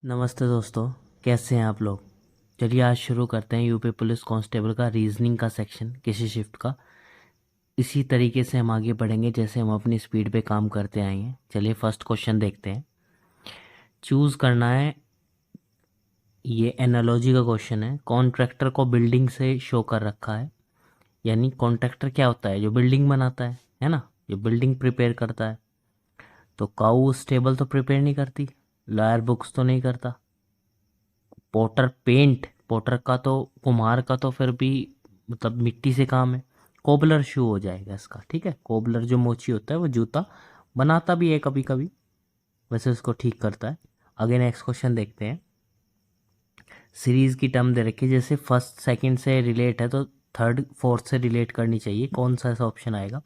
नमस्ते दोस्तों, कैसे हैं आप लोग। चलिए आज शुरू करते हैं यूपी पुलिस कांस्टेबल का रीजनिंग का सेक्शन किसी शिफ्ट का। इसी तरीके से हम आगे बढ़ेंगे जैसे हम अपनी स्पीड पे काम करते आए हैं। चलिए फर्स्ट क्वेश्चन देखते हैं। चूज़ करना है, ये एनालॉजी का क्वेश्चन है। कॉन्ट्रैक्टर को बिल्डिंग से शो कर रखा है, यानी कॉन्ट्रैक्टर क्या होता है? जो बिल्डिंग बनाता है ना, जो बिल्डिंग प्रिपेयर करता है। तो काऊ स्टेबल तो प्रिपेयर नहीं करती, लॉयर बुक्स तो नहीं करता, पोटर पेंट, पोटर का तो, कुम्हार का तो फिर भी मतलब मिट्टी से काम है। कोबलर शू हो जाएगा इसका, ठीक है। कोबलर जो मोची होता है वो जूता बनाता भी है कभी कभी, वैसे उसको ठीक करता है। आगे नेक्स्ट क्वेश्चन देखते हैं। सीरीज की टर्म दे रखी है, जैसे फर्स्ट सेकंड से रिलेट है तो थर्ड फोर्थ से रिलेट करनी चाहिए। कौन सा ऐसा ऑप्शन आएगा?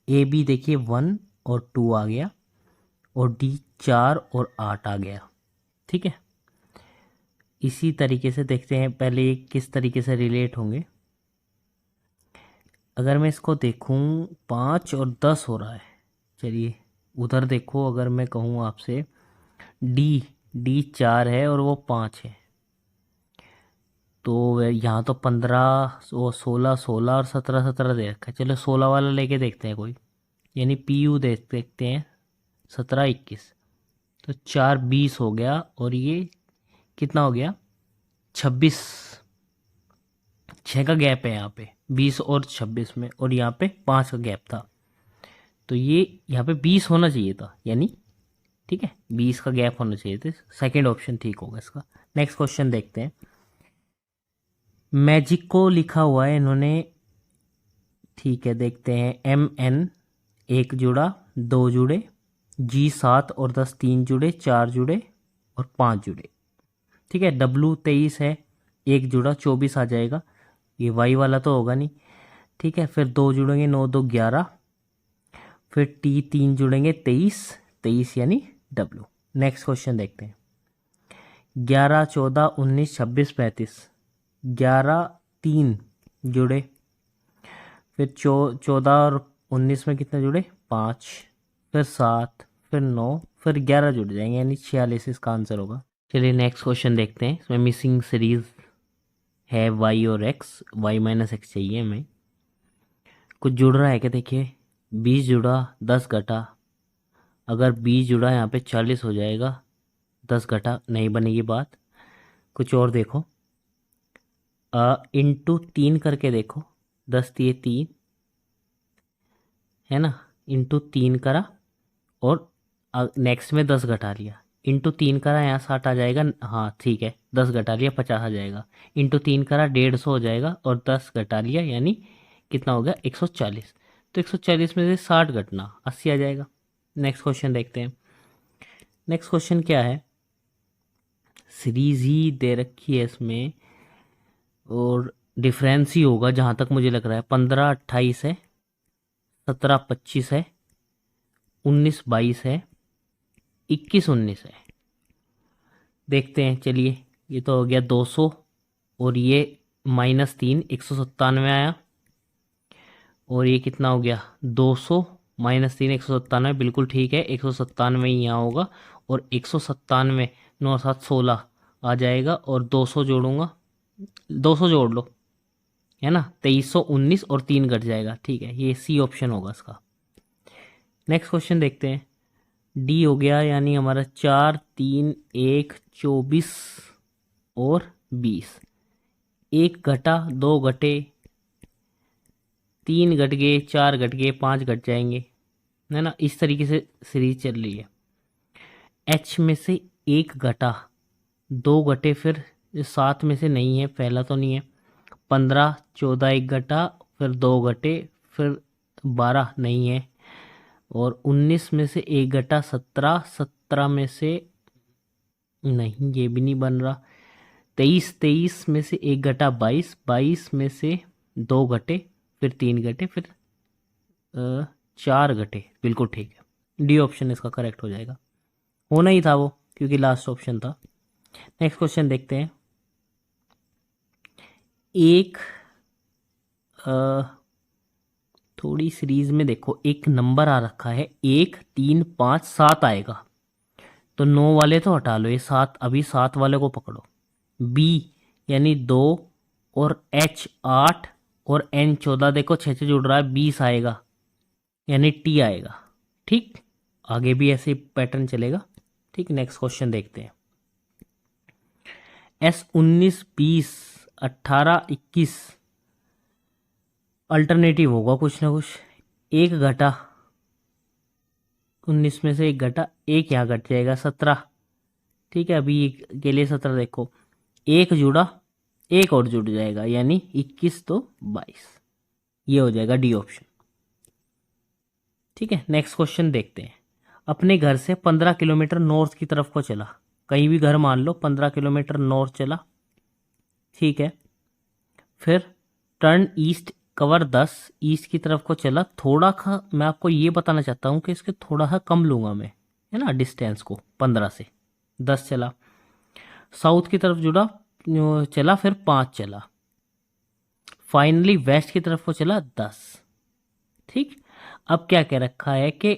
ए बी देखिए 1 और 2 आ गया, और डी 4 और 8 आ गया, ठीक है। इसी तरीके से देखते हैं पहले ये किस तरीके से रिलेट होंगे। अगर मैं इसको देखूं 5 और 10 हो रहा है। चलिए उधर देखो, अगर मैं कहूँ आपसे डी डी 4 है और वो 5 है, तो यहाँ तो 15 वो 16 और 17 दे रखा है। चलो 16 वाला लेके देखते हैं कोई, यानी पी यू देखते हैं। 17 21, तो 4 20 हो गया, और ये कितना हो गया? 26। 6 का गैप है यहाँ पे 20 और 26 में, और यहाँ पे 5 का गैप था, तो ये यहाँ पे 20 होना चाहिए था, यानी ठीक है 20 का गैप होना चाहिए था। सेकंड ऑप्शन ठीक होगा इसका। नेक्स्ट क्वेश्चन देखते हैं। मैजिक को लिखा हुआ है इन्होंने, ठीक है देखते हैं। MN 1 जुड़ा, 2 जुड़े, G 7 और 10 3 जुड़े, 4 जुड़े और 5 जुड़े, ठीक है। W 23 है, 1 जुड़ा 24 आ जाएगा, ये Y वाला तो होगा नहीं, ठीक है। फिर 2 जुड़ेंगे, 9 2 11, फिर T 3 जुड़ेंगे 23 23 यानी W। नेक्स्ट क्वेश्चन देखते हैं। 11 14 19 26 35, 11 3 जुड़े, फिर 14 और 19 में कितने जुड़े? 5, फिर 7, फिर 9, फिर 11 जुड़ जाएंगे, यानी 46 इसका आंसर होगा। चलिए नेक्स्ट क्वेश्चन देखते हैं। इसमें मिसिंग सीरीज है y और x, y माइनस एक्स चाहिए हमें। कुछ जुड़ रहा है क्या? देखिए 20 जुड़ा, 10 घटा, अगर 20 जुड़ा यहाँ पे 40 हो जाएगा, 10 घटा नहीं बनेगी बात। कुछ और देखो, इंटू 3 करके देखो, 10 दिए 3 है ना, इंटू 3 करा, और नेक्स्ट में 10 घटा लिया, इंटू 3 करा, यहाँ 60 आ जाएगा, हाँ ठीक है, 10 घटा लिया 50 आ जाएगा, इंटू 3 करा 150 हो जाएगा, और 10 घटा लिया यानी कितना हो गया? 140। तो 140 में से 60 घटना 80 आ जाएगा। नेक्स्ट क्वेश्चन देखते हैं। नेक्स्ट क्वेश्चन क्या है? सीरीज ही दे रखी है इसमें, और डिफरेंस ही होगा जहाँ तक मुझे लग रहा है। 15 28 है, 17 25 है, 19 22 है, 21 19 है। देखते हैं, चलिए ये तो हो गया 200, और ये -3 197 आया, और ये कितना हो गया? 200 -3 197, बिल्कुल ठीक है, 197 ही यहाँ होगा, और 197 9 7 16 आ जाएगा, और 200 जोड़ूंगा, 200 जोड़ लो, है ना, 2319 और 3 घट जाएगा, ठीक है, ये सी ऑप्शन होगा इसका। नेक्स्ट क्वेश्चन देखते हैं। डी हो गया, यानी हमारा 4 3 1 24 और 20, 1 घटा, 2 घटे, 3 घट गए, 4 घट गए, 5 घट जाएंगे, है ना। इस तरीके से सीरीज चल रही है। एच में से 1 घटा, 2 घटे, फिर 7 में से नहीं है, पहला तो नहीं है। 15 14 1 घटा, फिर 2 घटे, फिर 12 नहीं है, और 19 में से 1 घटा 17, 17 में से नहीं, ये भी नहीं बन रहा। 23 में से 1 घटा 22, 22 में से 2 घटे, फिर 3 घटे, फिर 4 घटे, बिल्कुल ठीक है, डी ऑप्शन इसका करेक्ट हो जाएगा। होना ही था वो, क्योंकि लास्ट ऑप्शन था। नेक्स्ट क्वेश्चन देखते हैं। एक थोड़ी सीरीज में देखो, एक नंबर आ रखा है 1 3 5 7 आएगा, तो 9 वाले तो हटा लो, ये 7, अभी 7 वाले को पकड़ो। बी यानी 2 और एच 8 और एन 14, देखो 6 से जुड़ रहा है, 20 आएगा यानी टी आएगा। ठीक, आगे भी ऐसे पैटर्न चलेगा। ठीक, नेक्स्ट क्वेश्चन देखते हैं। एस 19 20 18 21 अल्टरनेटिव होगा कुछ ना कुछ। एक घटा 19 में से एक घटा, एक यहाँ घट जाएगा 17। ठीक है, अभी के लिए 17 देखो, एक जुड़ा, एक और जुड़ जाएगा यानी 21 तो 22, ये हो जाएगा डी ऑप्शन। ठीक है, नेक्स्ट क्वेश्चन देखते हैं। अपने घर से 15 किलोमीटर नॉर्थ की तरफ को चला, कहीं भी घर मान लो, 15 किलोमीटर नॉर्थ चला। ठीक है, फिर टर्न ईस्ट, कवर 10, ईस्ट की तरफ को चला। थोड़ा सा मैं आपको ये बताना चाहता हूँ कि इसके थोड़ा सा कम लूँगा मैं, है ना, डिस्टेंस को 15 से 10 चला। साउथ की तरफ जुड़ा, चला, फिर 5 चला। फाइनली वेस्ट की तरफ को चला 10। ठीक, अब क्या कह रखा है कि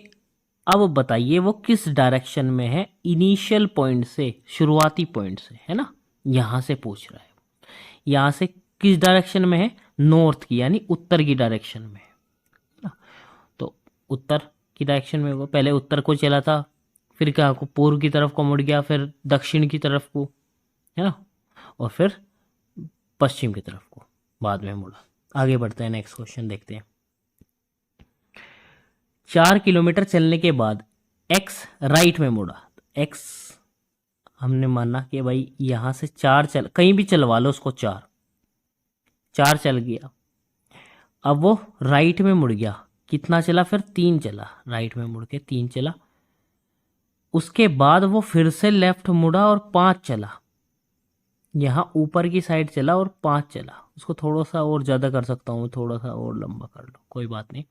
अब बताइए वो किस डायरेक्शन में है इनिशियल पॉइंट से, शुरुआती पॉइंट से, है ना, यहां से पूछ रहा है। यहां से किस डायरेक्शन में है, नॉर्थ की यानी उत्तर की डायरेक्शन में है ना। तो उत्तर की डायरेक्शन में होगा, पहले उत्तर को चला था, फिर क्या को पूर्व की तरफ को मुड़ गया, फिर दक्षिण की तरफ को, है ना, और फिर पश्चिम की तरफ को बाद में मुड़ा। आगे बढ़ते हैं, नेक्स्ट क्वेश्चन देखते हैं। 4 किलोमीटर चलने के बाद एक्स राइट में मुड़ा। एक्स हमने माना कि भाई यहां से 4 चल, कहीं भी चलवा लो उसको, 4 चल गया। अब वो राइट में मुड़ गया, कितना चला, फिर 3 चला, राइट में मुड़ के 3 चला। उसके बाद वो फिर से लेफ्ट मुड़ा और 5 चला, यहां ऊपर की साइड चला और 5 चला। उसको थोड़ा सा और ज्यादा कर सकता हूं, थोड़ा सा और लंबा कर लो, कोई बात नहीं।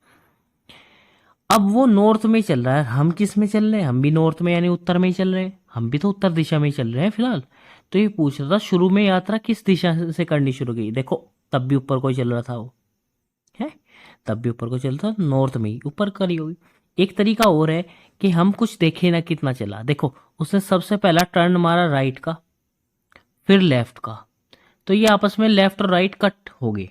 अब वो नॉर्थ में ही चल रहा है, हम किस में चल रहे हैं, हम भी नॉर्थ में यानी उत्तर में ही चल रहे हैं, हम भी तो उत्तर दिशा में ही चल रहे हैं फिलहाल। तो ये पूछ रहा था शुरू में यात्रा किस दिशा से करनी शुरू की। देखो तब भी ऊपर को ही चल रहा था वो, है, तब भी ऊपर को चल रहा था, नॉर्थ में ही ऊपर करी होगी। एक तरीका और है कि हम कुछ देखे ना कितना चला। देखो उसने सबसे पहला टर्न मारा राइट का, फिर लेफ्ट का, तो ये आपस में लेफ्ट और राइट कट हो गए,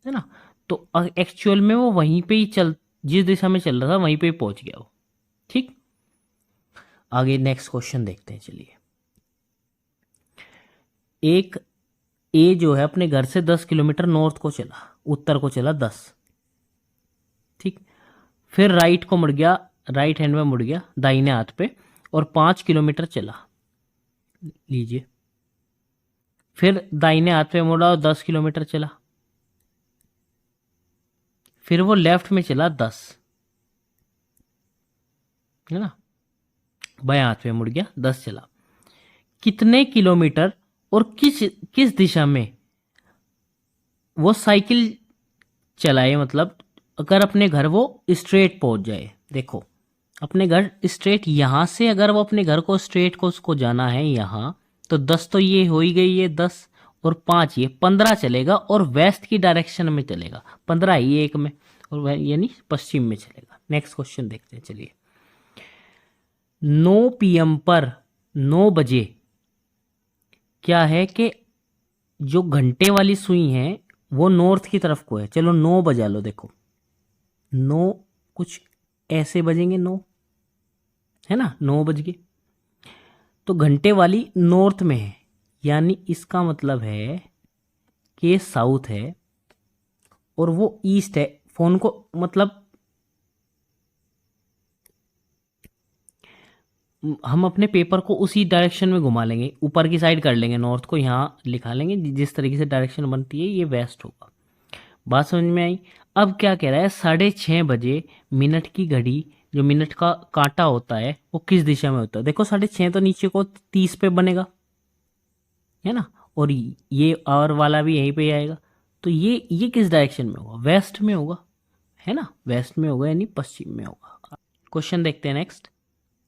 है ना। तो एक्चुअल में वो वहीं पे ही चल, जिस दिशा में चल रहा था वहीं पे ही पहुंच गया वो। ठीक, आगे नेक्स्ट क्वेश्चन देखते हैं, चलिए। एक ए जो है अपने घर से 10 किलोमीटर नॉर्थ को चला, उत्तर को चला 10। ठीक, फिर राइट को मुड़ गया, राइट हैंड में मुड़ गया दाहिने हाथ पे, और 5 किलोमीटर चला, लीजिए। फिर दाहिने हाथ पे मुड़ा और 10 किलोमीटर चला। फिर वो लेफ्ट में चला 10, है ना, बाएं हाथ पे मुड़ गया 10 चला। कितने किलोमीटर और किस किस दिशा में वो साइकिल चलाए, मतलब अगर अपने घर वो स्ट्रेट पहुंच जाए। देखो अपने घर स्ट्रेट, यहां से अगर वो अपने घर को स्ट्रेट को उसको जाना है यहां, तो 10 तो ये हो ही गई, ये 10 और 5 ये 15 चलेगा, और वेस्ट की डायरेक्शन में चलेगा, 15 ही एक में, और यानी पश्चिम में चलेगा। नेक्स्ट क्वेश्चन देखते हैं, चलिए। 9 PM पर 9 बजे क्या है कि जो घंटे वाली सुई है वो नॉर्थ की तरफ को है। चलो 9 बजा लो, देखो 9 कुछ ऐसे बजेंगे, 9, है ना, 9 बज गए। तो घंटे वाली नॉर्थ में है, यानी इसका मतलब है कि साउथ है और वो ईस्ट है। फोन को मतलब हम अपने पेपर को उसी डायरेक्शन में घुमा लेंगे, ऊपर की साइड कर लेंगे, नॉर्थ को यहाँ लिखा लेंगे, जिस तरीके से डायरेक्शन बनती है ये वेस्ट होगा। बात समझ में आई। अब क्या कह रहा है, 6:30 बजे मिनट की घड़ी, जो मिनट का कांटा होता है वो किस दिशा में होता है। देखो 6:30 तो नीचे को 30 पे बनेगा, है ना, और ये और वाला भी यहीं पे आएगा, तो ये किस डायरेक्शन में होगा, वेस्ट में होगा, है ना, वेस्ट में होगा यानी पश्चिम में होगा। क्वेश्चन देखते हैं नेक्स्ट,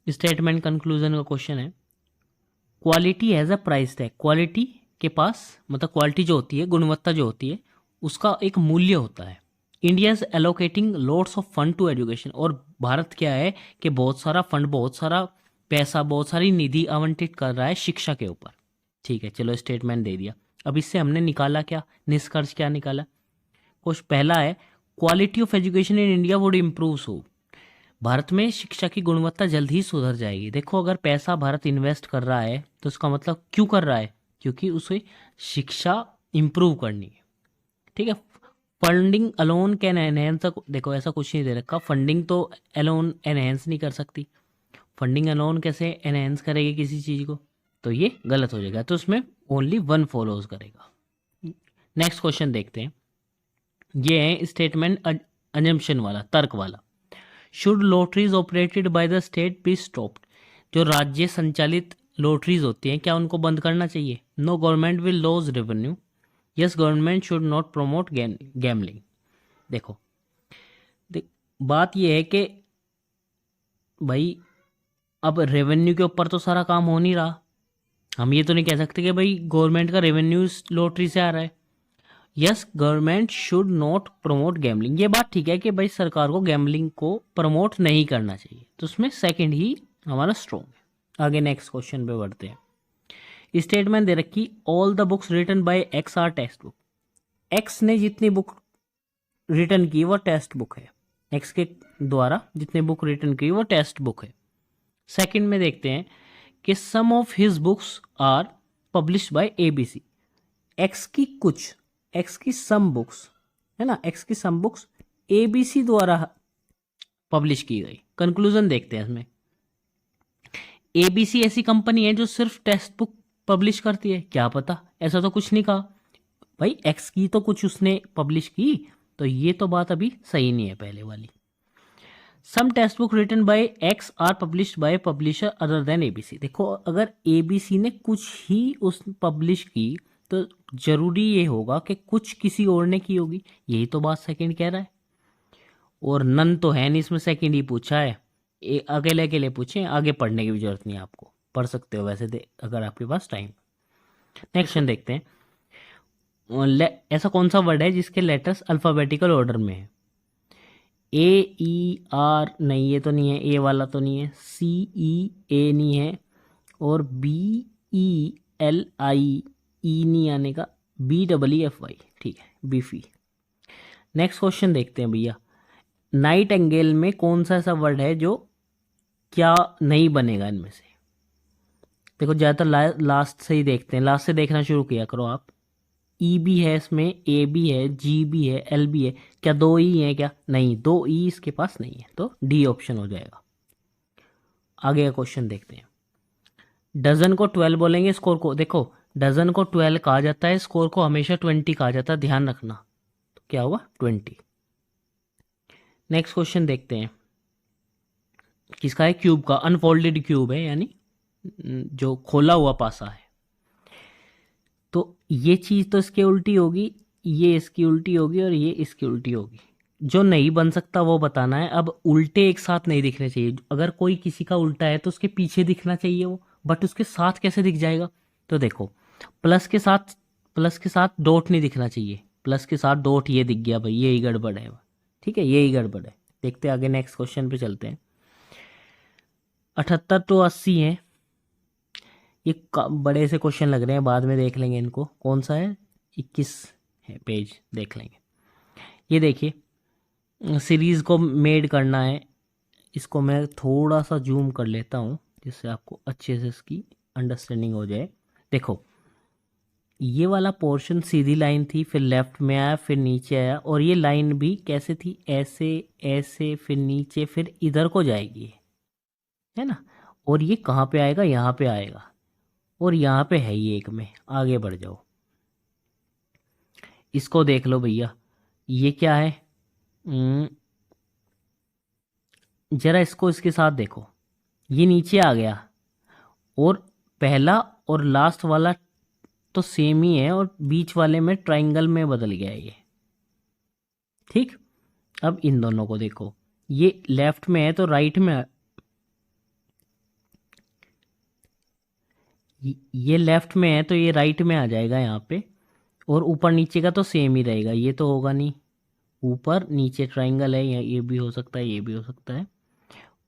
स्टेटमेंट कंक्लूजन का क्वेश्चन है। Quality as a price tag, quality के पास मतलब क्वालिटी जो होती है, गुणवत्ता जो होती है, उसका एक मूल्य होता है। India is allocating lots of fund to education, और भारत क्या है कि बहुत सारा फंड, बहुत सारा पैसा, बहुत सारी निधि आवंटित कर रहा है शिक्षा के ऊपर। ठीक है, चलो स्टेटमेंट दे दिया। अब इससे हमने निकाला क्या, निष्कर्ष क्या निकाला? कुछ पहला है, quality of education in India would improve so, Bharat में शिक्षा की गुणवत्ता जल्द ही सुधर जाएगी। देखो, अगर पैसा भारत इन्वेस्ट कर रहा है तो उसका मतलब क्यों कर रहा है? क्योंकि उसे शिक्षा इम्प्रूव करनी है। ठीक है, फंडिंग अलोन कैन एनहेंस, देखो ऐसा कुछ नहीं दे रखा, फंडिंग तो अलोन एनहेंस नहीं कर सकती। फंडिंग अलोन कैसे एनहेंस करेगी किसी चीज़ को? तो ये गलत हो जाएगा, तो उसमें ओनली वन फॉलोज करेगा। नेक्स्ट क्वेश्चन देखते हैं। ये है स्टेटमेंट अजम्पशन वाला, तर्क वाला। Should lotteries operated by the state be stopped, जो राज्य संचालित लॉटरीज होती हैं क्या उनको बंद करना चाहिए? No, government will loss revenue. Yes, government should not promote gambling. देखो बात यह है कि भाई अब रेवेन्यू के ऊपर तो सारा काम हो नहीं रहा। हम ये तो नहीं कह सकते कि भाई गवर्नमेंट का रेवेन्यू लॉटरी से आ रहा है। Yes, government should not promote gambling, ये बात ठीक है कि भाई सरकार को गैमलिंग को प्रमोट नहीं करना चाहिए, तो उसमें सेकंड ही हमारा स्ट्रॉन्ग है। आगे नेक्स्ट क्वेश्चन पे बढ़ते हैं। स्टेटमेंट दे रखी, all the books written by X are text book. X ने जितनी बुक रिटन की वो टेक्स्ट बुक है, एक्स के द्वारा जितने बुक रिटन की वो टेक्स्ट बुक है। सेकंड में देखते हैं कि some of his books are published by ABC. X की सम बुक्स है ना, एक्स की सम बुक्स एबीसी द्वारा पब्लिश की गई। कंक्लूजन देखते हैं इसमें। एबीसी ऐसी कंपनी है जो सिर्फ टेक्स्ट बुक पब्लिश करती है? क्या पता, ऐसा तो कुछ नहीं कहा भाई। एक्स की तो कुछ उसने पब्लिश की, तो ये तो बात अभी सही नहीं है पहले वाली। Some text book written by X are published by publisher other than ABC. देखो, अगर एबीसी ने कुछ ही उस पब्लिश की तो जरूरी ये होगा कि कुछ किसी और ने की होगी, यही तो बात सेकंड कह रहा है। और नन तो है नहीं इसमें, सेकंड ही पूछा है। अकेले अकेले पूछे, आगे पढ़ने की भी जरूरत नहीं है, आपको पढ़ सकते हो वैसे अगर आपके पास टाइम। नेक्स्ट क्वेश्चन देखते हैं। ऐसा कौन सा वर्ड है जिसके लेटर्स अल्फाबेटिकल ऑर्डर में है? ए ई आर नहीं, ये तो नहीं है, ए वाला तो नहीं है, सी ई ए नहीं है, और बी ई एल आई ई नहीं आने का, B double E F Y, ठीक है, बीफी। नेक्स्ट क्वेश्चन देखते हैं भैया। नाइट एंगेल में कौन सा ऐसा वर्ड है जो क्या नहीं बनेगा इनमें से? देखो ज़्यादातर लास्ट से ही देखते हैं, लास्ट से देखना शुरू किया करो आप। ई भी है इसमें, ए भी है, जी भी है, एल भी है, क्या दो ई है क्या? नहीं, दो ई इसके पास नहीं है, तो डी ऑप्शन हो जाएगा। आगे का क्वेश्चन देखते हैं। डजन को 12 बोलेंगे, स्कोर को देखो, डजन को 12 कहा जाता है, स्कोर को हमेशा 20 कहा जाता है, ध्यान रखना। तो क्या होगा? 20। नेक्स्ट क्वेश्चन देखते हैं, किसका है? क्यूब का, अनफोल्डेड क्यूब है, यानी जो खोला हुआ पासा है। तो ये चीज़ तो इसके उल्टी होगी, ये इसकी उल्टी होगी, और ये इसकी उल्टी होगी। जो नहीं बन सकता वो बताना है। अब उल्टे एक साथ नहीं दिखने चाहिए, अगर कोई किसी का उल्टा है तो उसके पीछे दिखना चाहिए वो, बट उसके साथ कैसे दिख जाएगा? तो देखो, प्लस के साथ डॉट नहीं दिखना चाहिए, प्लस के साथ डॉट ये दिख गया भाई, यही गड़बड़ है। ठीक है, यही गड़बड़ है। देखते आगे, नेक्स्ट क्वेश्चन पे चलते हैं। 78 तो 80 है, ये बड़े से क्वेश्चन लग रहे हैं, बाद में देख लेंगे इनको। कौन सा है? 21 है पेज, देख लेंगे। ये देखिए, सीरीज़ को मेड करना है, इसको मैं थोड़ा सा जूम कर लेता हूँ जिससे आपको अच्छे से इसकी अंडरस्टैंडिंग हो जाए। देखो, ये वाला पोर्शन सीधी लाइन थी, फिर लेफ्ट में आया, फिर नीचे आया, और ये लाइन भी कैसे थी? ऐसे ऐसे, फिर नीचे, फिर इधर को जाएगी, है ना। और ये कहाँ पे आएगा? यहाँ पे आएगा, और यहाँ पे है ही एक में। आगे बढ़ जाओ, इसको देख लो भैया, ये क्या है? जरा इसको इसके साथ देखो, ये नीचे आ गया, और पहला और लास्ट वाला तो सेम ही है, और बीच वाले में ट्रायंगल में बदल गया ये। ठीक, अब इन दोनों को देखो, ये लेफ्ट में है तो राइट में, ये लेफ्ट में है तो ये राइट में आ जाएगा यहाँ पे, और ऊपर नीचे का तो सेम ही रहेगा, ये तो होगा नहीं। ऊपर नीचे ट्रायंगल है, ये भी हो सकता है, ये भी हो सकता है,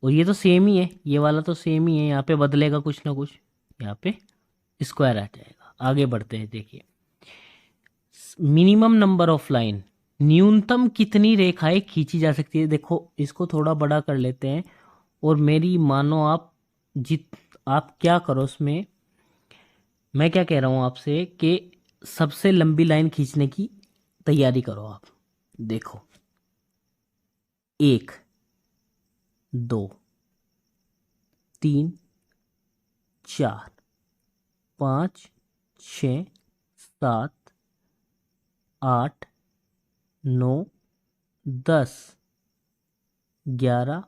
और ये तो सेम ही है, ये वाला तो सेम ही है, यहाँ पे बदलेगा कुछ ना कुछ, यहाँ पे स्क्वायर आ जाएगा। आगे बढ़ते हैं, देखिए मिनिमम नंबर ऑफ लाइन, न्यूनतम कितनी रेखाएं खींची जा सकती है। देखो इसको थोड़ा बड़ा कर लेते हैं, और मेरी मानो आप जित आप क्या करो उसमें, मैं क्या कह रहा हूँ आपसे कि सबसे लंबी लाइन खींचने की तैयारी करो आप। देखो 1 2 3 4 5 6 7 8 9 10 11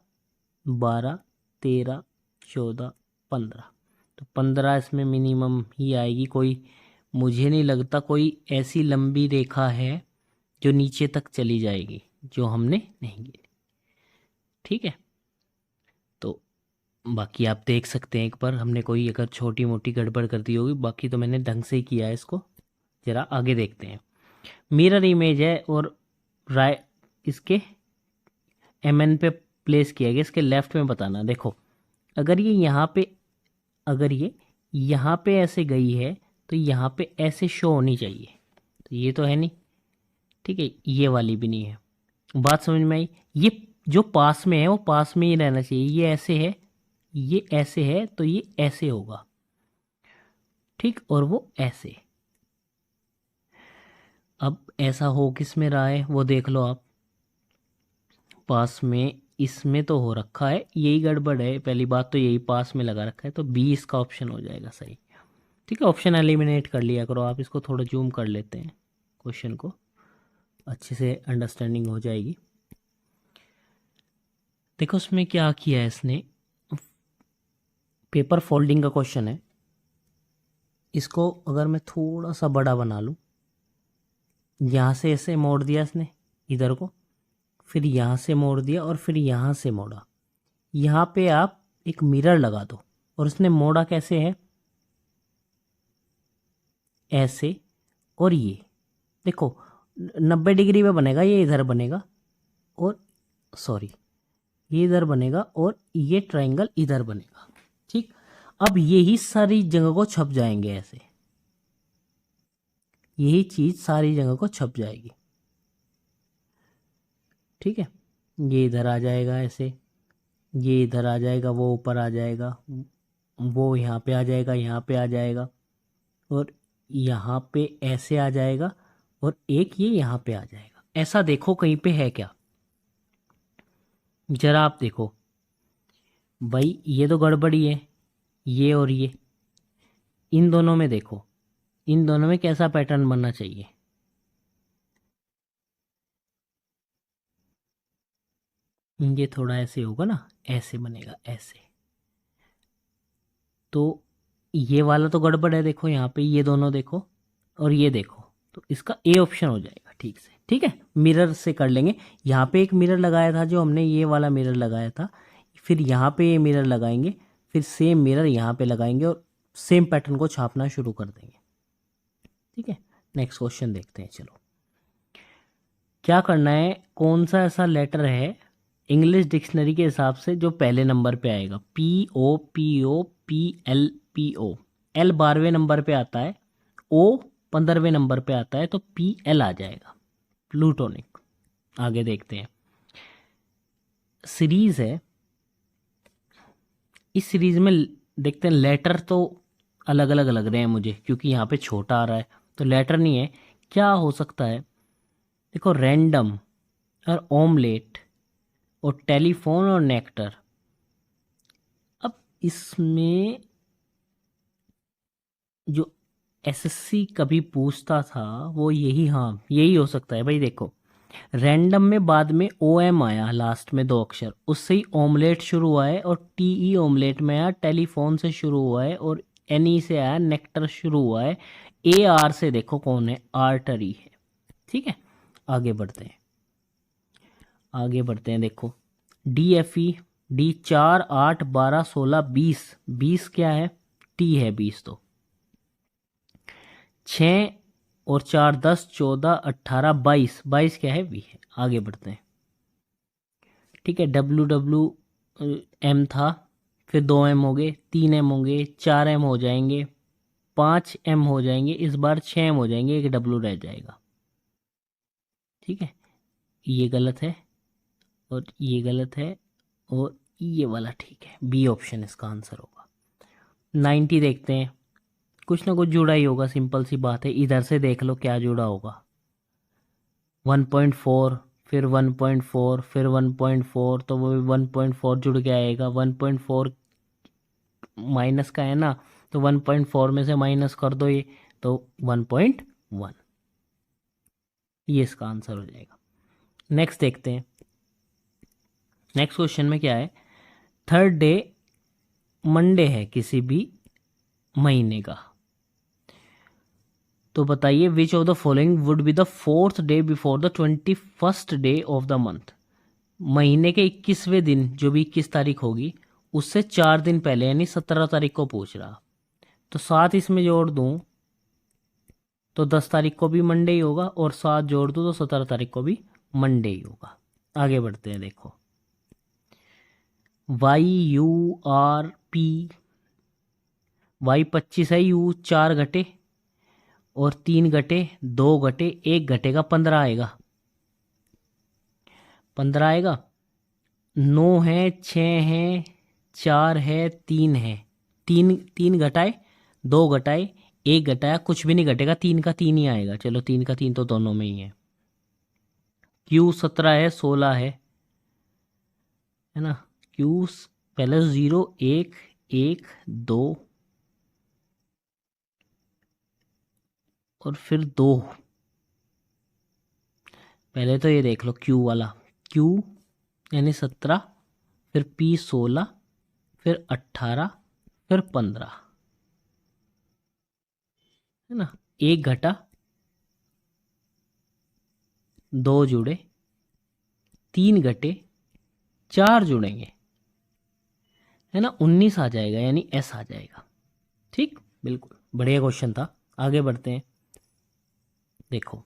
12 13 14 15। तो 15 इसमें मिनिमम ही आएगी। कोई मुझे नहीं लगता कोई ऐसी लंबी रेखा है जो नीचे तक चली जाएगी जो हमने नहीं गिनी। ठीक है, तो बाकी आप देख सकते हैं एक बार, हमने कोई अगर छोटी मोटी गड़बड़ कर दी होगी, बाकी तो मैंने ढंग से ही किया है इसको। ज़रा आगे देखते हैं। मिरर इमेज है और राइट इसके MN पे प्लेस किया गया, इसके लेफ्ट में बताना। देखो अगर ये यहाँ पे, अगर ये यहाँ पे ऐसे गई है तो यहाँ पे ऐसे शो होनी चाहिए, तो ये तो है नहीं। ठीक है, ये वाली भी नहीं है। बात समझ में आई? ये जो पास में है वो पास में ही रहना चाहिए। ये ऐसे है, ये ऐसे है, तो ये ऐसे होगा। ठीक, और वो ऐसे। अब ऐसा हो किस में रहा है वो देख लो आप। पास में इसमें तो हो रखा है, यही गड़बड़ है। पहली बात तो यही पास में लगा रखा है, तो बी इसका ऑप्शन हो जाएगा सही। ठीक है, ऑप्शन एलिमिनेट कर लिया करो आप। इसको थोड़ा जूम कर लेते हैं, क्वेश्चन को अच्छे से अंडरस्टैंडिंग हो जाएगी। देखो उसमें क्या किया है इसने, पेपर फोल्डिंग का क्वेश्चन है। इसको अगर मैं थोड़ा सा बड़ा बना लूँ, यहाँ से ऐसे मोड़ दिया इसने इधर को, फिर यहाँ से मोड़ दिया और फिर यहाँ से मोड़ा। यहाँ पे आप एक मिरर लगा दो, और उसने मोड़ा कैसे है, ऐसे। और ये देखो 90 डिग्री में बनेगा, ये इधर बनेगा, और सॉरी ये इधर बनेगा, और ये ट्रायंगल इधर बनेगा। ठीक, अब यही सारी जगह को छप जाएंगे ऐसे, यही चीज़ सारी जगह को छप जाएगी। ठीक है, ये इधर आ जाएगा ऐसे, ये इधर आ जाएगा, वो ऊपर आ जाएगा, वो यहाँ पे आ जाएगा, यहाँ पे आ जाएगा, और यहाँ पे ऐसे आ जाएगा, और एक ये यहाँ पे आ जाएगा। ऐसा देखो कहीं पे है क्या, जरा आप देखो भाई। ये तो गड़बड़ी है, ये और ये, इन दोनों में देखो, इन दोनों में कैसा पैटर्न बनना चाहिए। ये थोड़ा ऐसे होगा ना, ऐसे बनेगा ऐसे। तो ये वाला तो गड़बड़ है, देखो यहाँ पे ये दोनों देखो और ये देखो, तो इसका ए ऑप्शन हो जाएगा ठीक से। ठीक है, मिरर से कर लेंगे। यहाँ पे एक मिरर लगाया था जो हमने, ये वाला मिरर लगाया था, फिर यहाँ पे ये मिरर लगाएंगे, फिर सेम मिरर यहाँ पे लगाएंगे, और सेम पैटर्न को छापना शुरू कर देंगे। ठीक है, नेक्स्ट क्वेश्चन देखते हैं। चलो क्या करना है, कौन सा ऐसा लेटर है इंग्लिश डिक्शनरी के हिसाब से जो पहले नंबर पे आएगा। PO PL एल 12वें नंबर पे आता है, O 15वें नंबर पे आता है, तो PL आ जाएगा, प्लूटोनिक। आगे देखते हैं, सीरीज है। इस सीरीज में देखते हैं, लेटर तो अलग अलग लग रहे हैं मुझे, क्योंकि यहाँ पे छोटा आ रहा है, तो लेटर नहीं है। क्या हो सकता है, देखो रैंडम और ऑमलेट और टेलीफोन और नेक्टर। अब इसमें जो SSC कभी पूछता था वो यही, हाँ यही हो सकता है भाई। देखो रैंडम में बाद में OM आया लास्ट में 2 अक्षर, उससे ही ऑमलेट शुरू हुआ है, और TE ऑमलेट में आया, टेलीफोन से शुरू हुआ है, और NE से आया, नेक्टर शुरू हुआ है। AR से देखो कौन है, आर्टरी है। ठीक है, आगे बढ़ते हैं, आगे बढ़ते हैं। देखो DFE, D 4 8 12 16 20, 20 क्या है, T है 20, तो 6 और 4 10 14 18 22, 22 क्या है, V है। आगे बढ़ते हैं। ठीक है, एम था, फिर 2m हो गए, 3m हो गए, 4m हो जाएंगे, 5m हो जाएंगे, इस बार 6m हो जाएंगे, एक w रह जाएगा। ठीक है, ये गलत है और ये गलत है और ये वाला ठीक है, बी ऑप्शन इसका आंसर होगा। 90 देखते हैं, कुछ ना कुछ जुड़ा ही होगा, सिंपल सी बात है, इधर से देख लो क्या जुड़ा होगा। 1.4 फिर 1.4 फिर 1.4, तो वो 1.4 जुड़ के आएगा। 1.4 माइनस का है ना, तो 1.4 में से माइनस कर दो ये, तो 1.1, ये इसका आंसर हो जाएगा। नेक्स्ट देखते हैं, नेक्स्ट क्वेश्चन में क्या है। थर्ड डे मंडे है किसी भी महीने का, तो बताइए विच of the following would be the fourth day before the 21st day of the month. महीने के 21वें दिन, जो भी 21 तारीख होगी, उससे 4 दिन पहले यानी 17 तारीख को पूछ रहा। तो 7 इसमें जोड़ दूं तो 10 तारीख को भी मंडे ही होगा, और 7 जोड़ दूं तो 17 तारीख को भी मंडे ही होगा। आगे बढ़ते हैं, देखो YURP, Y 25 है, U 4 घटे और 3 घटे 2 घटे 1 घटेगा, 15 आएगा। 15 आएगा। 9 है, 6 है, 4 है, 3 है, 3 घटाए 2 घटाए 1 घटाया, कुछ भी नहीं घटेगा, 3 का 3 ही आएगा। चलो 3 का 3 तो दोनों में ही है। Q 17 है, 16 है ना। Q पहले 0 1 1 2 और फिर 2। पहले तो ये देख लो Q वाला, Q यानी 17, फिर P 16, फिर 18, फिर 15, है ना। 1 घटा 2 जुड़े, 3 घटे 4 जुड़ेंगे, है ना, 19 आ जाएगा, यानी S आ जाएगा। ठीक, बिल्कुल बढ़िया क्वेश्चन था। आगे बढ़ते हैं, देखो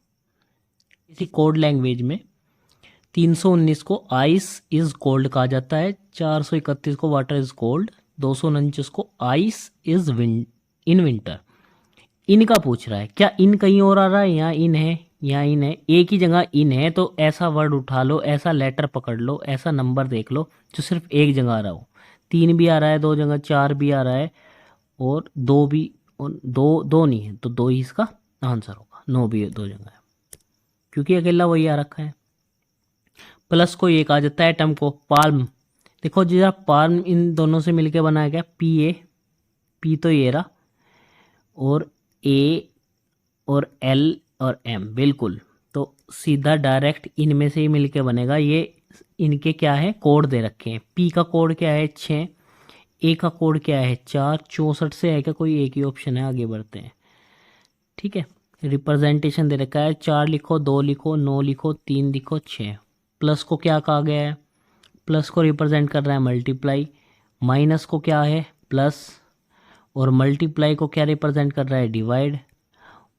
इसी कोड लैंग्वेज में 319 को आइस इज कोल्ड कहा जाता है, 431 को वाटर इज कोल्ड, 249 को आइस इज इन विंटर। इनका पूछ रहा है, क्या इन कहीं और आ रहा है, यहाँ इन है, यहाँ इन है, एक ही जगह इन है, तो ऐसा वर्ड उठा लो, ऐसा लेटर पकड़ लो, ऐसा नंबर देख लो जो सिर्फ एक जगह आ रहा हो। 3 भी आ रहा है 2 जगह, 4 भी आ रहा है और 2 भी, और 2 नहीं है, तो 2 ही इसका आंसर होगा। 9 भी 2 जगह है, क्योंकि अकेला वही आ रखा है। प्लस को एक आ जाता है, एटम को पाल्म। देखो जरा, पाल्म इन दोनों से मिलके बनाया गया, पी तो ये रहा, और ए और एल और एम, बिल्कुल। तो सीधा डायरेक्ट इनमें से ही मिलके बनेगा। ये इनके क्या है, कोड दे रखे हैं। पी का कोड क्या है 6, ए का कोड क्या है 4, 64 से है क्या, कोई एक ही ऑप्शन है। आगे बढ़ते हैं, ठीक है। रिप्रेजेंटेशन दे रखा है, 4 लिखो, 2 लिखो, 9 लिखो, 3 लिखो, 6। प्लस को क्या कहा गया है, प्लस को रिप्रेजेंट कर रहा है मल्टीप्लाई, माइनस को क्या है प्लस, और मल्टीप्लाई को क्या रिप्रेजेंट कर रहा है डिवाइड,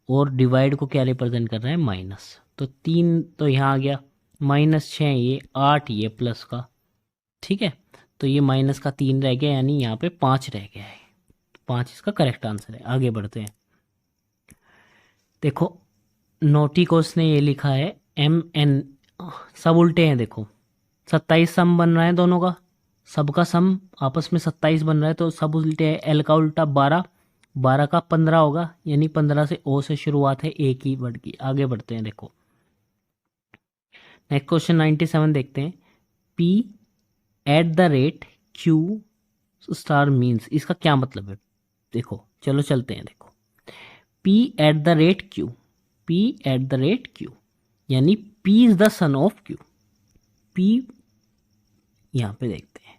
और डिवाइड को क्या रिप्रेजेंट कर रहा है माइनस। तो 3 तो यहाँ आ गया, -6 ये, 8 ये प्लस का, ठीक है। तो ये माइनस का 3 रह गया, यानी यहाँ पे 5 रह गया है। 5 इसका करेक्ट आंसर है। आगे बढ़ते हैं, देखो नोटिकोस ने ये लिखा है MN, सब उल्टे हैं। देखो 27 सम बन रहा है दोनों का, सबका सम आपस में 27 बन रहा है, तो सब उल्टे है। L का उल्टा 12, 12 का 15 होगा, यानी 15 से O से शुरुआत है एक ही वर्ड की। आगे बढ़ते हैं, देखो नेक्स्ट क्वेश्चन 97 देखते हैं। P@Q स्टार मीन्स, इसका क्या मतलब है। देखो चलो चलते हैं, देखो P@Q, P@Q यानी P is the son of Q। P यहाँ पे देखते हैं,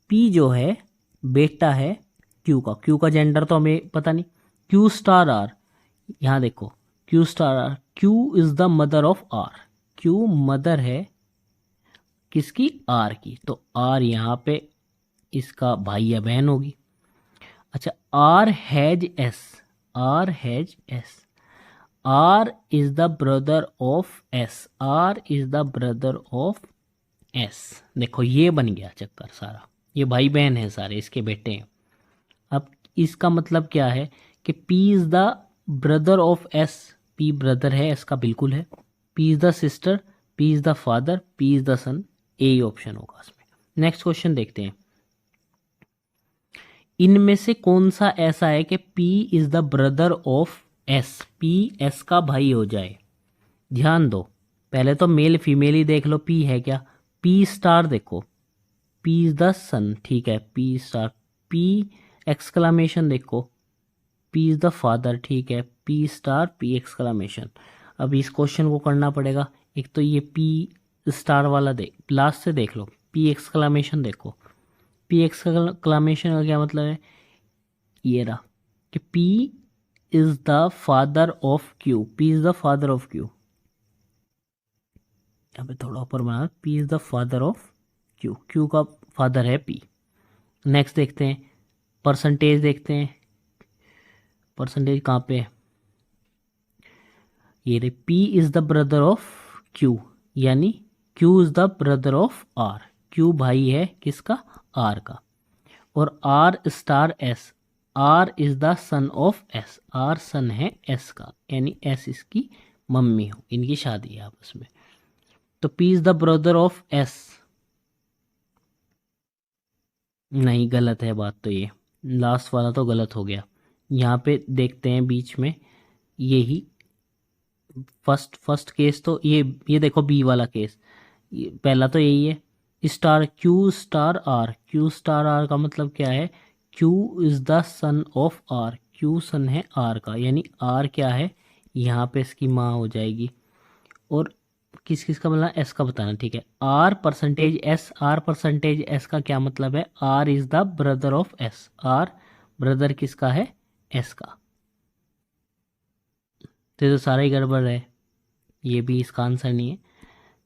P जो है बेटा है Q का, Q का जेंडर तो हमें पता नहीं। Q स्टार R, यहाँ देखो Q star R, Q is the mother of R, Q mother है किसकी, R की, तो R यहाँ पे इसका भाई या बहन होगी। अच्छा, R has S, R has S, R is the brother of S, R is the brother of S. देखो ये बन गया चक्कर सारा, ये भाई बहन है सारे, इसके बेटे हैं। अब इसका मतलब क्या है कि P is the brother of S। P brother है S का, बिल्कुल है। P is the sister, P is the father, P is the son. A ही ऑप्शन होगा इसमें। नेक्स्ट क्वेश्चन देखते हैं। इनमें से कौन सा ऐसा है कि P is the brother of S, P S का भाई हो जाए। ध्यान दो, पहले तो मेल फीमेल ही देख लो, P है क्या। P स्टार देखो, P इज़ द सन, ठीक है, P स्टार। P एक्सक्लामेशन देखो, P इज़ द फादर, ठीक है, P स्टार P एक्सक्लामेशन। अब इस क्वेश्चन को करना पड़ेगा। एक तो ये P स्टार वाला लास्ट से देख लो, P एक्सक्लामेशन देखो। P एक्सक्लामेशन का क्या मतलब है, ये रहा कि P is the father of Q, P is the father of Q। यहाँ पे थोड़ा ऊपर बना, P is the father of Q, Q का फादर है P। नेक्स्ट देखते हैं, परसेंटेज देखते हैं। परसेंटेज कहाँ पे है, ये रे, P is the brother of Q, यानी Q is the brother of R। Q भाई है किसका, R का। और R star S, R is the son of S, R सन है S का, यानी S इसकी मम्मी हो, इनकी शादी है आपस में। तो P is the brother of S, नहीं गलत है बात, तो ये लास्ट वाला तो गलत हो गया। यहाँ पे देखते हैं बीच में, यही फर्स्ट केस तो ये देखो बी वाला केस, ये पहला तो यही है। Star Q star R, Q star R का मतलब क्या है, Q is the son of R, Q सन है R का, यानी R क्या है, यहाँ पे इसकी माँ हो जाएगी। और किस किस का मतलब S का बताना, ठीक है। R percentage S, R percentage S का क्या मतलब है, R is the brother of S, R brother किसका है, S का। तो ये तो सारा ही गड़बड़ है, ये भी इसका आंसर नहीं है।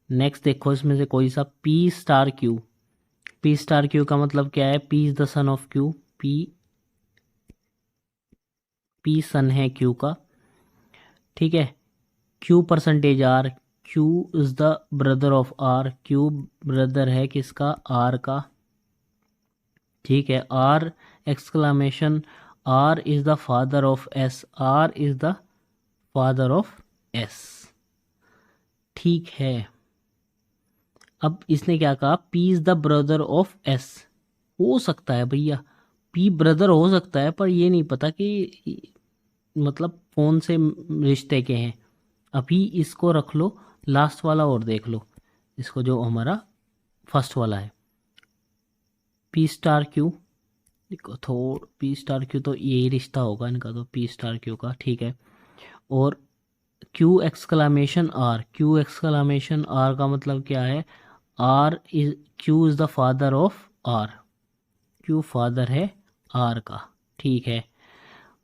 नेक्स्ट देखो, इसमें से कोई सा P star Q, P star Q का मतलब क्या है, P is the son of Q, P सन है Q का, ठीक है। Q percentage R, Q is the brother of R, Q brother है किसका, R का, ठीक है। R exclamation, R is the father of S, R is the father of S, ठीक है। अब इसने क्या कहा, P is the brother of S। हो सकता है भैया P ब्रदर हो सकता है, पर ये नहीं पता कि मतलब कौन से रिश्ते के हैं। अभी इसको रख लो, लास्ट वाला और देख लो, इसको जो हमारा फर्स्ट वाला है, P स्टार Q। देखो थोड़ा P स्टार Q, तो यही रिश्ता होगा इनका, तो P स्टार Q का, ठीक है। और Q exclamation R, Q exclamation R का मतलब क्या है, R is Q is the father of R, Q father है R का, ठीक है।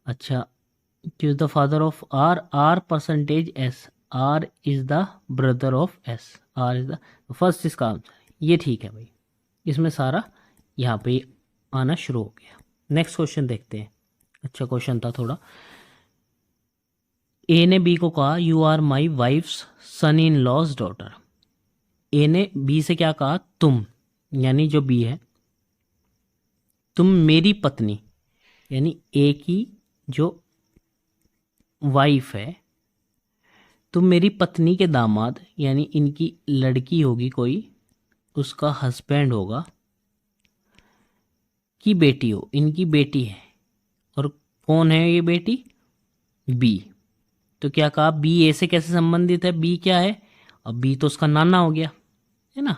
अच्छा, Q is the father of R, R percentage S, R is the brother of S, R is the first, इसका आंसर ये ठीक है भाई। इसमें सारा यहाँ पे आना शुरू हो गया। नेक्स्ट क्वेश्चन देखते हैं, अच्छा क्वेश्चन था थोड़ा। ए ने बी को कहा, you are my wife's son in law's daughter. A ने बी से क्या कहा, तुम, यानी जो बी है, तुम मेरी पत्नी, यानी ए की जो वाइफ है, तुम मेरी पत्नी के दामाद, यानी इनकी लड़की होगी कोई, उसका हस्बैंड होगा, की बेटी हो, इनकी बेटी है। और कौन है ये बेटी, बी। तो क्या कहा, बी ए से कैसे संबंधित है, बी क्या है, अब बी तो उसका नाना हो गया, है ना।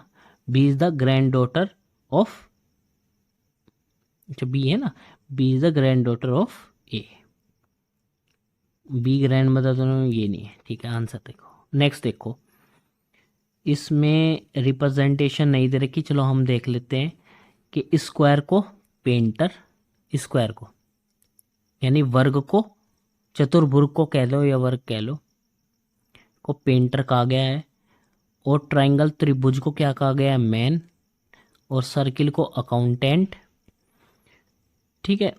B is the granddaughter of, अच्छा बी है ना, B is the granddaughter of A, B grandmother तो ये नहीं है, ठीक है। आंसर देखो, नेक्स्ट देखो, इसमें रिप्रेजेंटेशन नहीं दे रखी, चलो हम देख लेते हैं कि स्क्वायर को पेंटर, स्क्वायर को यानी वर्ग को, चतुर्भुज को कह लो या वर्ग कह लो, को पेंटर कहा गया है। और ट्रायंगल त्रिभुज को क्या कहा गया है, मैन। और सर्किल को अकाउंटेंट, ठीक है।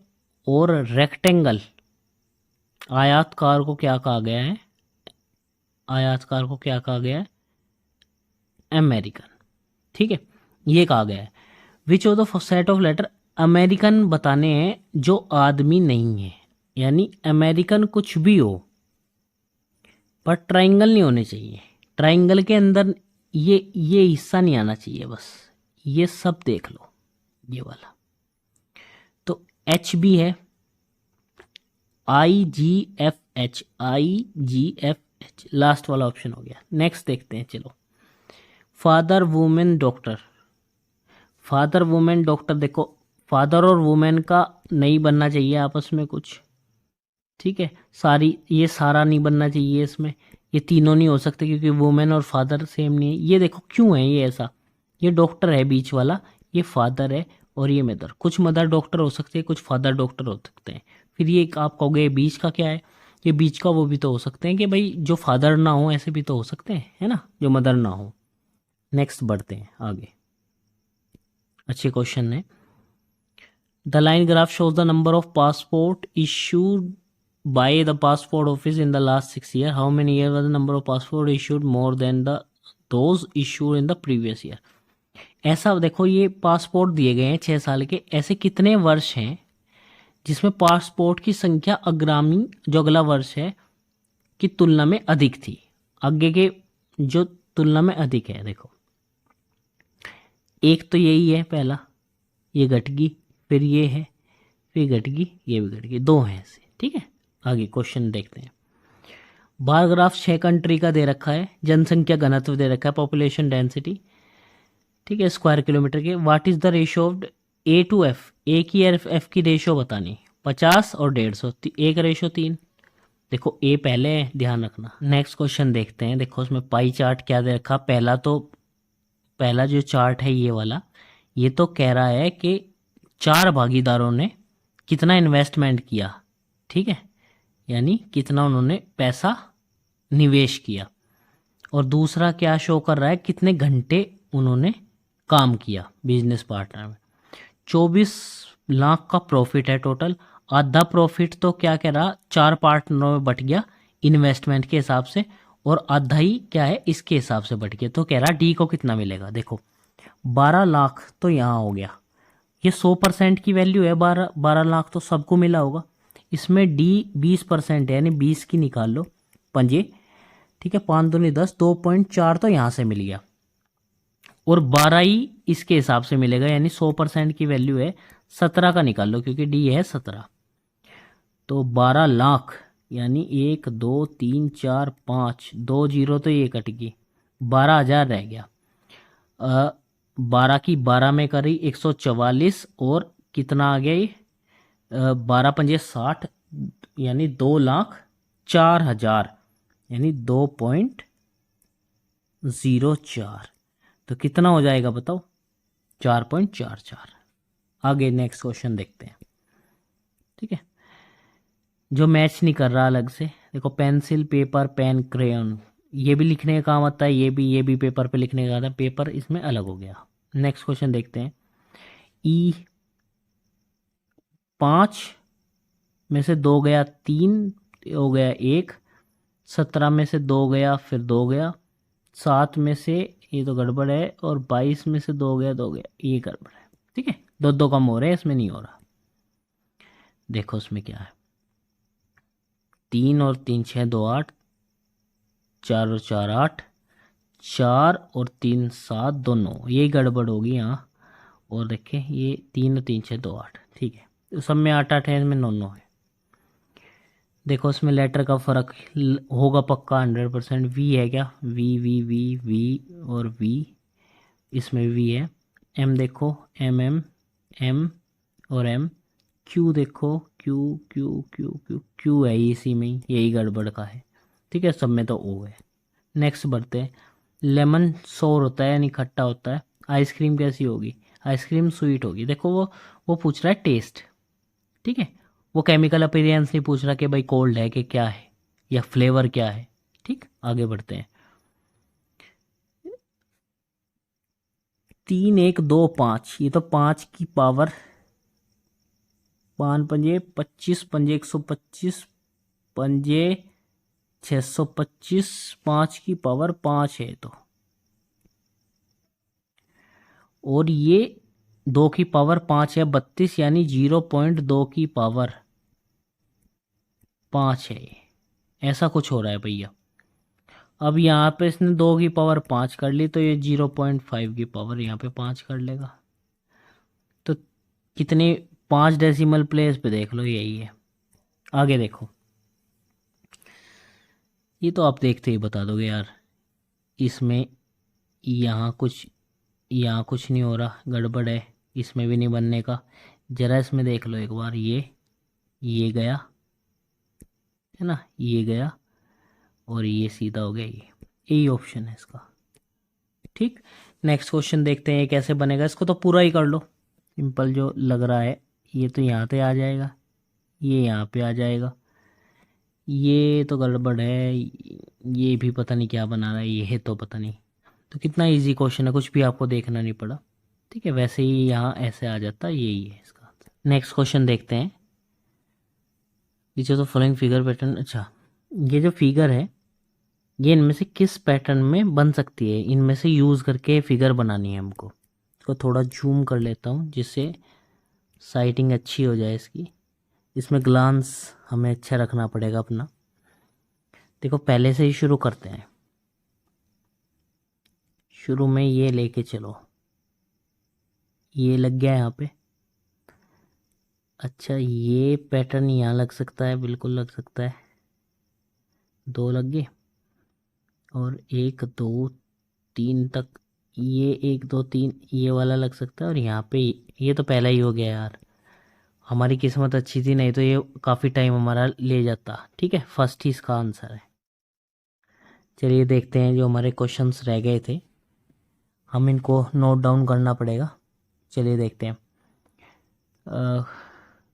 और रेक्टेंगल, आयताकार को क्या कहा गया है, आयताकार को क्या कहा गया है, अमेरिकन, ठीक है, ये कहा गया है which of the set of letter American बताने हैं जो आदमी नहीं है, यानी अमेरिकन कुछ भी हो पर ट्राइंगल नहीं होने चाहिए। ट्राइंगल के अंदर ये हिस्सा नहीं आना चाहिए, बस ये सब देख लो, ये वाला। तो एच भी है, IGFH, IGFH लास्ट वाला ऑप्शन हो गया। नेक्स्ट देखते हैं, चलो। Father women doctor, father women doctor, देखो फादर और वुमेन का नहीं बनना चाहिए आपस में कुछ, ठीक है। सारी ये सारा नहीं बनना चाहिए इसमें, ये तीनों नहीं हो सकते क्योंकि वुमेन और फादर सेम नहीं है। ये देखो क्यों है ये ऐसा, ये डॉक्टर है बीच वाला, ये फादर है और ये मदर। कुछ मदर डॉक्टर हो सकते हैं, कुछ फादर डॉक्टर हो सकते हैं। फिर ये आप कहोगे बीच का क्या है, ये बीच का वो भी तो हो सकते हैं कि भाई जो फादर ना हो ऐसे भी तो हो सकते हैं, है ना, जो मदर ना हो। नेक्स्ट बढ़ते हैं आगे, अच्छे क्वेश्चन है। The line graph shows the number of passport issued by the passport office in the last 6 years. How many years was the number of passport issued more than those issued in the previous year? ऐसा देखो, ये passport दिए गए हैं 6 साल के, ऐसे कितने वर्ष हैं जिसमें पासपोर्ट की संख्या अग्रामी जो अगला वर्ष है की तुलना में अधिक थी, आगे के जो तुलना में अधिक है। देखो एक तो यही है पहला, ये घट गई, फिर ये है, फिर घट गई, ये भी घट गई, दो हैं ऐसे, ठीक है। आगे क्वेश्चन देखते हैं। बार ग्राफ 6 कंट्री का दे रखा है, जनसंख्या घनत्व दे रखा है, पॉपुलेशन डेंसिटी, ठीक है, स्क्वायर किलोमीटर के। What is the ratio of A to F, ए की एफ की रेशियो बतानी, 50 और 150, 1:3। देखो ए पहले है, ध्यान रखना। नेक्स्ट क्वेश्चन देखते हैं, देखो उसमें पाई चार्ट क्या दे रखा। पहला जो चार्ट है ये वाला, ये तो कह रहा है कि 4 भागीदारों ने कितना इन्वेस्टमेंट किया, ठीक है, यानी कितना उन्होंने पैसा निवेश किया। और दूसरा क्या शो कर रहा है, कितने घंटे उन्होंने काम किया बिजनेस पार्टनर में। 24 लाख का प्रॉफिट है टोटल। आधा प्रॉफिट तो क्या कह रहा, 4 पार्टनरों में बट गया इन्वेस्टमेंट के हिसाब से, और आधा ही क्या है इसके हिसाब से बट गया। तो कह रहा डी को कितना मिलेगा, देखो 12 लाख तो यहाँ हो गया, ये 100% की वैल्यू है, 12 लाख तो सबको मिला होगा। इसमें डी 20% है, यानी 20 की निकाल लो पंजे, ठीक है, 5 दूनी 10, 2.4 तो यहाँ से मिल गया, और 12 ही इसके हिसाब से मिलेगा, यानी 100% की वैल्यू है 17 का निकाल लो क्योंकि डी है 17। तो 12 लाख यानी 1 2 3 4 5, 2 जीरो तो ये कट गई, 12,000 रह गया। 12 की 12 में करी 144, और कितना आ गया ये, 12 पंजे 60, यानी 2,04,000, यानी 2.04। तो कितना हो जाएगा बताओ, 4.44। आगे नेक्स्ट क्वेश्चन देखते हैं, ठीक है, जो मैच नहीं कर रहा अलग से। देखो पेंसिल, पेपर, पेन, क्रेयॉन, ये भी लिखने का काम आता है, ये भी पेपर पे लिखने का आता है, पेपर इसमें अलग हो गया। नेक्स्ट क्वेश्चन देखते हैं। 5 में से 2 गया, 3 हो गया 1, 17 में से 2 गया, फिर 2 गया, 7 में से, ये तो गड़बड़ है, और 22 में से 2 गया, 2 गया, ये गड़बड़ है, ठीक है, 2 कम हो रहे हैं, इसमें नहीं हो रहा। देखो उसमें क्या है, 3 और 3 6 2 8, 4 और 4 8, 4 और 3 7 2 9, यही गड़बड़ होगी यहाँ। और देखें ये 3 और 3 6 2 8, ठीक है, तो सब में 8 8 है, इसमें 9 9 है। देखो उसमें लेटर का फ़र्क होगा पक्का 100%। वी है क्या, वी वी वी वी और वी, इसमें वी है। एम देखो, एम एम एम और एम। क्यू देखो, Q Q Q Q Q है इसी में ही, यही गड़बड़ का है, ठीक है, सब में तो ओ है। नेक्स्ट बढ़ते हैं। लेमन सोर होता है यानी खट्टा होता है। आइसक्रीम कैसी होगी, आइसक्रीम स्वीट होगी। देखो वो पूछ रहा है टेस्ट, ठीक है, वो केमिकल अपीयरेंस नहीं पूछ रहा कि भाई कोल्ड है कि क्या है या फ्लेवर क्या है, ठीक। आगे बढ़ते हैं। 3 1 2 5, ये तो 5 की पावर 5 पंजे 25, पंजे 125, पंजे 625, 5 की पावर 5 है। तो और ये 2 की पावर 5 है, 32 यानी 0.2 की पावर 5 है ये। ऐसा कुछ हो रहा है भैया। अब यहाँ पे इसने 2 की पावर 5 कर ली, तो ये 0.5 की पावर यहाँ पे 5 कर लेगा। तो कितने 5 डेसिमल प्लेस पे देख लो, यही है। आगे देखो, ये तो आप देखते ही बता दोगे यार। इसमें यहाँ कुछ नहीं हो रहा, गड़बड़ है, इसमें भी नहीं बनने का। जरा इसमें देख लो एक बार, ये गया है ना, ये गया और ये सीधा हो गया, ये यही ऑप्शन है इसका। ठीक, नेक्स्ट क्वेश्चन देखते हैं ये कैसे बनेगा। इसको तो पूरा ही कर लो, सिंपल जो लग रहा है। ये तो यहाँ पे आ जाएगा, ये यहाँ पे आ जाएगा, ये तो गड़बड़ है, ये भी पता नहीं क्या बना रहा है, ये है तो पता नहीं। तो कितना इजी क्वेश्चन है, कुछ भी आपको देखना नहीं पड़ा। ठीक है, वैसे ही यहाँ ऐसे आ जाता, यही है इसका आंसर। नेक्स्ट क्वेश्चन देखते हैं। विच of the following figure pattern, अच्छा ये जो फिगर है ये इनमें से किस पैटर्न में बन सकती है, इनमें से यूज़ करके फिगर बनानी है हमको। इसको थोड़ा जूम कर लेता हूँ जिससे साइटिंग अच्छी हो जाए इसकी। इसमें ग्लांस हमें अच्छा रखना पड़ेगा अपना। देखो पहले से ही शुरू करते हैं, शुरू में ये लेके चलो, ये लग गया यहाँ पे। अच्छा ये पैटर्न यहाँ लग सकता है, बिल्कुल लग सकता है, 2 लग गए। और 1 2 3 तक, ये 1 2 3 ये वाला लग सकता है। और यहाँ पे ये तो पहला ही हो गया यार, हमारी किस्मत अच्छी थी, नहीं तो ये काफ़ी टाइम हमारा ले जाता। ठीक है, फर्स्ट ही इसका आंसर है। चलिए देखते हैं, जो हमारे क्वेश्चंस रह गए थे हम इनको नोट डाउन करना पड़ेगा। चलिए देखते हैं।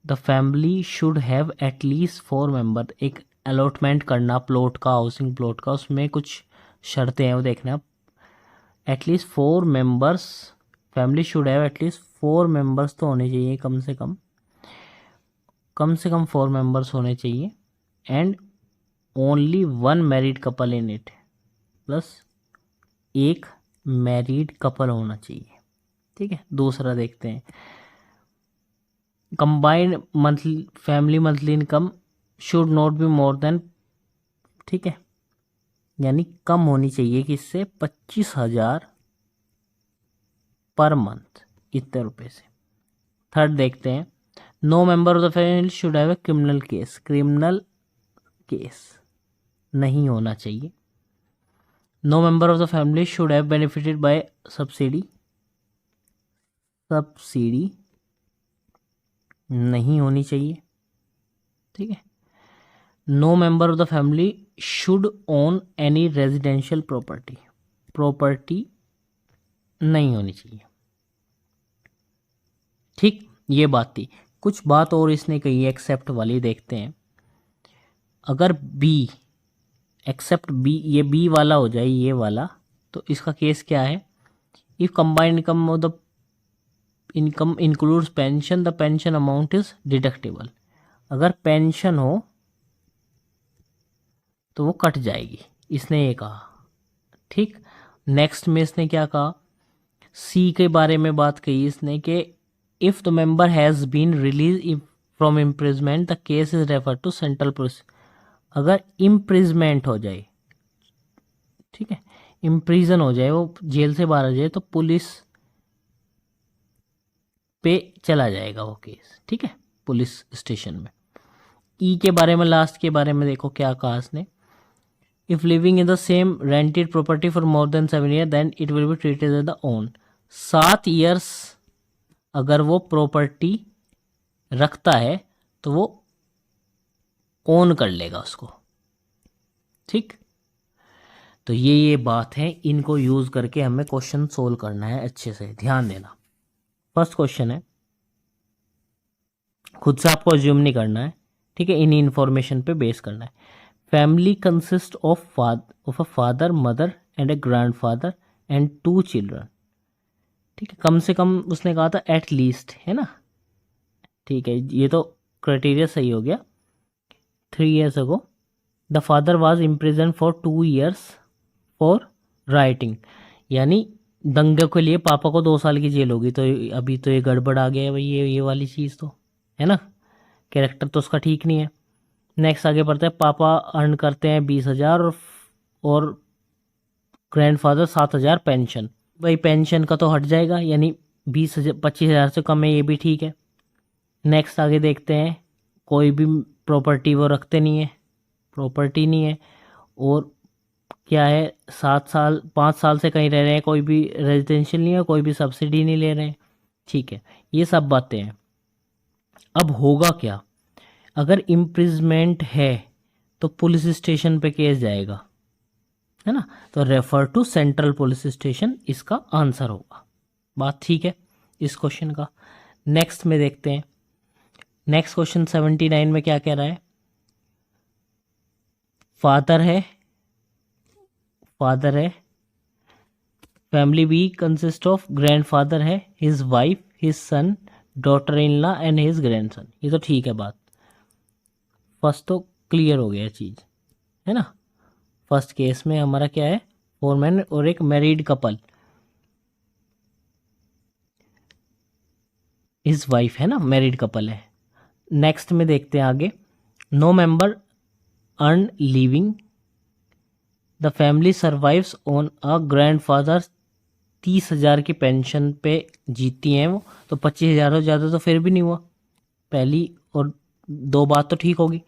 The family should have at least 4 member. एक अलॉटमेंट करना प्लॉट का, हाउसिंग प्लॉट का, उसमें कुछ शर्तें हैं वो देखना। At least 4 members, family should have at least 4 members तो होने चाहिए, कम से कम 4 मेंबर्स होने चाहिए। And only 1 married couple in it, plus एक मैरिड कपल होना चाहिए। ठीक है, दूसरा देखते हैं। Combined monthly family monthly income should not be more than, ठीक है, यानी कम होनी चाहिए कि इससे 25,000 पर मंथ, इतने रुपए से। थर्ड देखते हैं। No member of the family should have a criminal case. Criminal case नहीं होना चाहिए। No member of the family should have benefited by subsidy. Subsidy नहीं होनी चाहिए। ठीक है। No member of the family should own any residential property. Property नहीं होनी चाहिए। ठीक, ये बात थी। कुछ बात और इसने कही एक्सेप्ट वाली, देखते हैं। अगर बी, एक्सेप्ट बी, ये बी वाला हो जाए, ये वाला, तो इसका केस क्या है। If combined income of the income includes pension, the pension amount is deductible. अगर पेंशन हो तो वो कट जाएगी, इसने ये कहा। ठीक, नेक्स्ट में इसने क्या कहा, सी के बारे में बात कही इसने कि if the member has been release from imprisonment the case is refer to central police. अगर इम्प्रिजमेंट हो जाए, ठीक है, इम्प्रिजन हो जाए, वो जेल से बाहर आ जाए, तो पुलिस पे चला जाएगा वो केस। ठीक है, पुलिस स्टेशन में। ई के बारे में, लास्ट के बारे में देखो क्या कहा इसने। If living in the same rented property for more than 7 year then it will be treated as the own. 7 years अगर वो प्रॉपर्टी रखता है तो वो ओन कर लेगा उसको। ठीक, तो ये बात है, इनको यूज करके हमें क्वेश्चन सोल्व करना है। अच्छे से ध्यान देना। फर्स्ट क्वेश्चन है, खुद से आपको अज्यूम नहीं करना है, ठीक है, इन इंफॉर्मेशन पे बेस करना है। Family consist of a father, mother and A grandfather and 2 children. ठीक है, कम से कम उसने कहा था एट लीस्ट, है ना। ठीक है, ये तो क्राइटेरिया सही हो गया। 3 years ago the father was imprison for 2 years for writing, यानी दंगे के लिए पापा को 2 साल की जेल होगी, तो अभी तो ये गड़बड़ आ गया है भाई, ये वाली चीज़ तो है ना, कैरेक्टर तो उसका ठीक नहीं है। नेक्स्ट आगे बढ़ते हैं। पापा अर्न करते हैं 20,000 और ग्रैंडफादर 7,000 पेंशन। भाई पेंशन का तो हट जाएगा, यानी 25,000 से कम है, ये भी ठीक है। नेक्स्ट आगे देखते हैं। कोई भी प्रॉपर्टी वो रखते नहीं है, प्रॉपर्टी नहीं है, और क्या है 7 साल 5 साल से कहीं रह रहे हैं, कोई भी रेजिडेंशियल नहीं है, कोई भी सब्सिडी नहीं ले रहे हैं, ठीक है, ये सब बातें हैं। अब होगा क्या, अगर इम्प्रिजमेंट है तो पुलिस स्टेशन पे केस जाएगा, है ना, तो refer to central police station इसका आंसर होगा। बात ठीक है इस क्वेश्चन का। नेक्स्ट में देखते हैं। नेक्स्ट क्वेश्चन 79 में क्या कह रहा है। फादर है, फादर है, family B consist of grandfather है, his wife, his son, daughter in law and his grandson. ये तो ठीक है बात, फर्स्ट तो क्लियर हो गया चीज़, है ना। फर्स्ट केस में हमारा क्या है, 4 मैन और एक मैरिड कपल, हिज वाइफ है ना, मैरिड कपल है। नेक्स्ट में देखते हैं आगे। No member earn living, the family survives on a grandfather, 30,000 की पेंशन पे जीती हैं वो, तो 25,000 से ज़्यादा तो फिर भी नहीं हुआ, पहली और 2 बात तो ठीक होगी।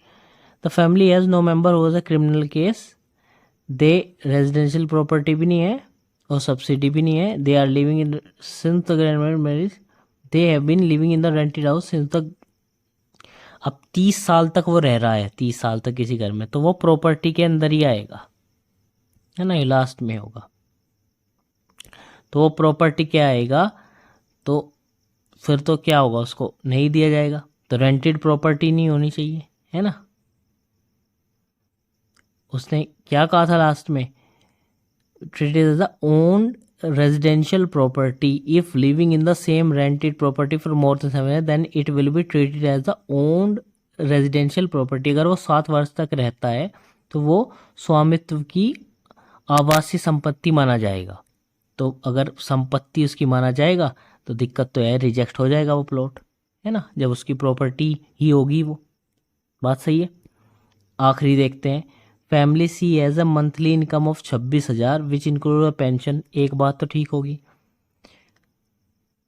The family has no member who a criminal case, they residential property भी नहीं है और सब्सिडी भी नहीं है, they are living in since the grand marriage, they have been living in the rented house since the. अब 30 साल तक वो रह रहा है, 30 साल तक किसी घर में, तो वो प्रॉपर्टी के अंदर ही आएगा, है ना, ये लास्ट में होगा, तो वो प्रॉपर्टी क्या आएगा, तो फिर तो क्या होगा, उसको नहीं दिया जाएगा, तो रेंटेड प्रॉपर्टी नहीं होनी चाहिए, है ना। उसने क्या कहा था लास्ट में, treated as the owned residential property if living in the same rented property for more than 7 years then it will be treated as the owned residential property। अगर वो 7 वर्ष तक रहता है तो वो स्वामित्व की आवासीय संपत्ति माना जाएगा, तो अगर संपत्ति उसकी माना जाएगा तो दिक्कत तो है, रिजेक्ट हो जाएगा वो प्लॉट, है ना, जब उसकी प्रॉपर्टी ही होगी वो। बात सही है। आखिरी देखते हैं। Family see as a monthly income of 26,000 which include a pension, एक बात तो ठीक होगी,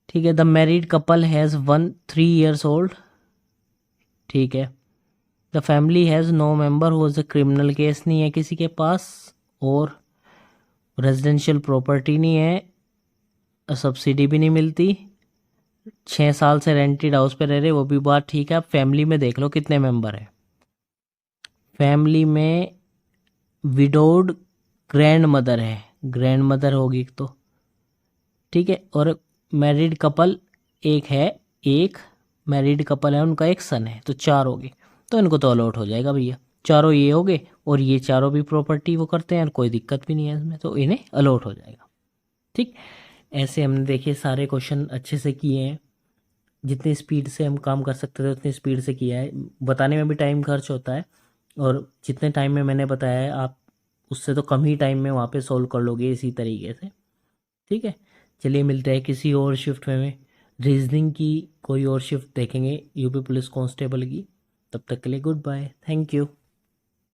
ठीक है। The married couple has 3 years old, ठीक है। The family has no member who is a criminal case नहीं है किसी के पास, और रेजिडेंशियल प्रॉपर्टी नहीं है, सब्सिडी भी नहीं मिलती, 6 साल से रेंटेड हाउस पे रह रहे, वो भी बात ठीक है। अब फैमिली में देख लो कितने मेंबर है। फैमिली में विडोड ग्रैंड मदर है, ग्रैंड मदर होगी तो, ठीक है, और मैरिड कपल एक है, एक मैरिड कपल है, उनका एक सन है, तो 4 हो गए, तो इनको तो अलॉट हो जाएगा भैया, चारों ये हो गए और ये चारों भी प्रॉपर्टी वो करते हैं, कोई दिक्कत भी नहीं है इसमें, तो इन्हें अलॉट हो जाएगा। ठीक, ऐसे हमने देखिए सारे क्वेश्चन अच्छे से किए हैं, जितनी स्पीड से हम काम कर सकते थे उतनी स्पीड से किया है। बताने में भी टाइम खर्च होता है, और जितने टाइम में मैंने बताया है आप उससे तो कम ही टाइम में वहाँ पे सॉल्व कर लोगे इसी तरीके से, ठीक है। चलिए मिलते हैं किसी और शिफ्ट में रीजनिंग की कोई और शिफ्ट देखेंगे यूपी पुलिस कांस्टेबल की। तब तक के लिए गुड बाय, थैंक यू।